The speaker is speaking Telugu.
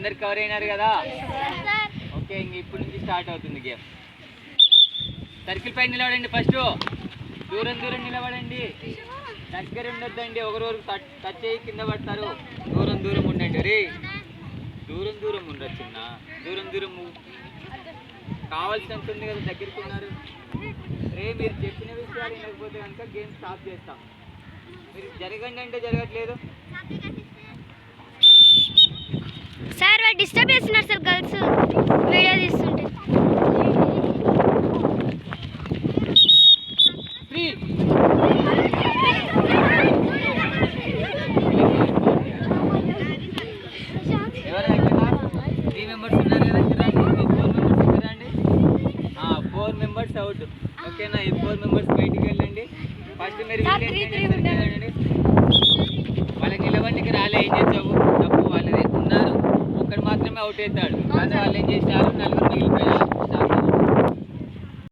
అందరు కవర్ అయినారు కదా? ఓకే, ఇంక ఇప్పుడు నుంచి స్టార్ట్ అవుతుంది గేమ్. సర్కిల్ పైన నిలబడండి. ఫస్ట్ దూరం దూరం నిలబడండి, దగ్గర ఉండొద్దండి. ఒకరొకరు టచ్ అయ్యి కింద పడతారు. దూరం దూరం ఉండండి. రే దూరం దూరం ఉండొచ్చు చిన్న, దూరం దూరం కావాల్సినంత ఉంది కదా, దగ్గరికి ఉన్నారు. రే మీరు చెప్పిన విషయాలు వినకపోతే కనుక గేమ్ స్టాప్ చేస్తాం. మీరు జరగండి అంటే జరగట్లేదు సార్. వాళ్ళు డిస్టర్బ్ చేస్తున్నారు సార్, గర్ల్స్ వీడియో తీస్తుంటే. ఫ్రీ ఎవరైనా 3 మెంబర్స్ ఉన్నారు కదా, రండి. 4 మెంబర్స్ అవుట్. ఓకేనా? ఈ 4 మెంబర్స్ బయటికి వెళ్ళండి. ఫస్ట్ మీరు వాళ్ళకి నిలబడికి రాలే, ఏం చేసావు? తప్పు వాళ్ళది. ఉన్నారు, ఒక్కడు మాత్రమే అవుట్ అవుతాడు. కానీ వాళ్ళు ఏం చేశారు? 4 మిగిలిపోయారు.